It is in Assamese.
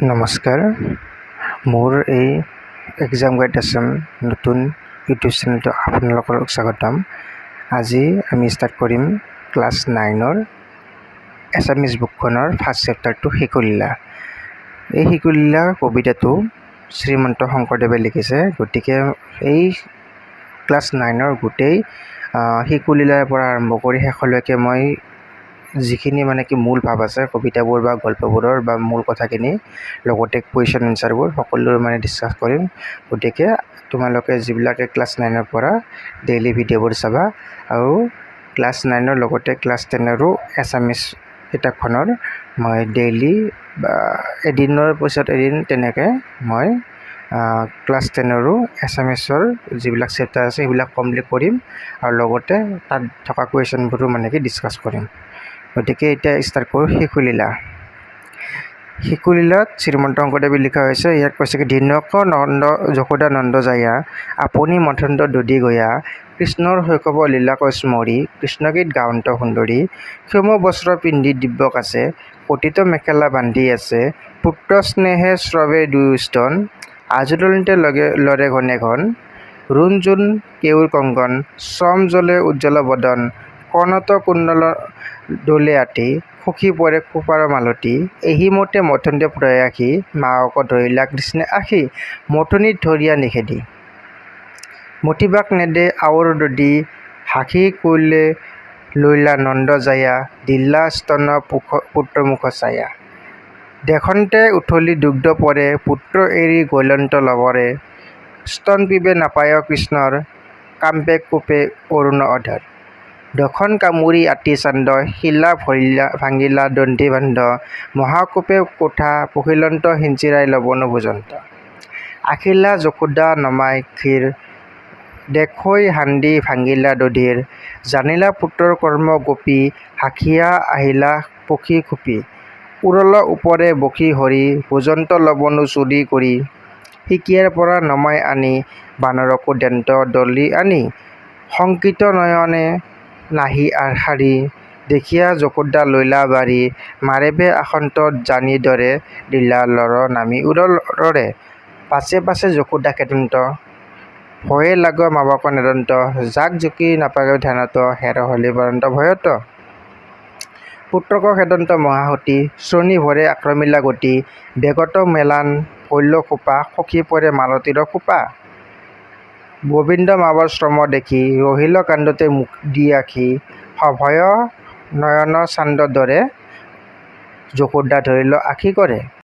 নমস্কাৰ, মোৰ এই এক্সাম গাইড আছাম নতুন ইউটিউব চেনেলটো আপোনালোকক স্বাগতম। আজি আমি ষ্টাৰ্ট কৰিম ক্লাছ 9ৰ এছামিজ বুকখনৰ ফাৰ্ষ্ট চেপ্টাৰটো শিশুলীলা। এই শিশুলীলা কবিতাটো শ্ৰীমন্ত শংকৰদেৱে লিখিছে। গতিকে এই ক্লাছ 9ৰ গোটেই শিশুলীলাৰ পৰা আৰম্ভ কৰি শেষলৈকে মই যিখিনি মূল ভাৱ আছে কবিতাবোৰ বা গল্পবোৰৰ বা মূল কথাখিনি লগতে কুৱেশ্যন এনচাৰবোৰ সকলো ডিছকাছ কৰিম। গতিকে তোমালোকে যিবিলাকে ক্লাছ 9ৰ পৰা ডেইলি ভিডিঅ'বোৰ চাবা আৰু ক্লাছ 9ৰ লগতে ক্লাছ 10ৰো এছামিজ কিতাপখনৰ মই ডেইলি বা এদিনৰ পিছত এদিন তেনেকৈ মই ক্লাছ 10ৰো এছামিজৰ যিবিলাক চেপ্টাৰ আছে সেইবিলাক কমপ্লিট কৰিম আৰু লগতে তাত থকা কুৱেশ্যনবোৰো ডিছকাছ কৰিম। গতিকে এতিয়া ষ্টাৰ্ট কৰোঁ শিশুলীলা। শিশুলীলাত শ্ৰীমন্ত শংকৰদেৱে লিখা হৈছে, ইয়াত কৈছে কি দিনক নন্দ যশোদা নন্দ যায়া আপুনি মথন্ত দধি গয়া কৃষ্ণৰ শৈশৱ লীলাক স্মৰি কৃষ্ণগীত গাৱন্ত সুন্দৰী ক্ষম বস্ত্ৰ পিন্ধি দিব্যক আছে পতিত মেখেলা বান্ধি আছে পুত্ৰ স্নেহে স্ৰৱে দুয়োস্তন আজোদলতে লৰে ঘনে ঘন ৰুণ জোন কেউৰ কংকন শ্ৰম জলে উজ্জ্বল বদন কৰ্ণত কুণ্ডল দোলে আতি সুখী পৰে খোপাৰ মালতী এহি মতে মথন্তে প্ৰয়াসী মাকক ধৰিলা কৃষ্ণে আশী মথনিত ধৰিয়া নিষেধি মতিবাক নেদে আৱৰ দধি হাসি কৈলে লৈলা নন্দ যায়া দিলা স্তন পুত্ৰ মুখ ছায়া দেখন্তে উঠলি দুগ্ধ পৰে পুত্ৰ এৰি গৈলন্ত লৱৰে স্তন পিবে নাপায় কৃষ্ণৰ কাম্পে কোপে অৰুণ অধৰ দখন কামুৰি আতি চান্দ শিলা ভাঙিলা দন্ধি বান্ধ মহাকোপে কোঠা পখিলন্ত হিঞ্চিৰাই লবন ভোজন্ত আখিলা যশোদা নমাই ক্ষীৰ দেখৈ হান্দি ভাঙিলা দধিৰ জানিলা পুত্ৰৰ কৰ্ম গোপী হাখিয়া আহিলা পখী খুপি উৰল ওপৰে বখি হৰি ভোজন্ত লবনো চুৰি কৰি সিকিয়াৰ পৰা নমাই আনি বানৰকো দেন্ত দলি আনি শংকিত নয়নে নাহি শাৰী দেখিয়া যশোদা লৈলা বাৰী মাৰেভে আসন্তত জানি দৰে দিলা লৰ নামি উৰলৰে পাছে পাছে যশোদা খেদন্ত ভয়ে লাগ মাবাক নেদন্ত যাক জুকি নাপাগে ধ্যানত হেৰ হলি বৰন্ত ভয়ত পুত্ৰক খেদন্ত মহাসতী শ্ৰোণী ভৰে আক্ৰমিলা গতি বেগত মেলান ভৈল্য খোপা সখী পৰে মালতীৰ খোপা গোবিন্দ মাবৰ শ্ৰম দেখি ৰহিল কান্দতে মুখ দি আখি সভয় নয়ন চান্দ দৰে যশোদা ধৰিল আখি কৰে।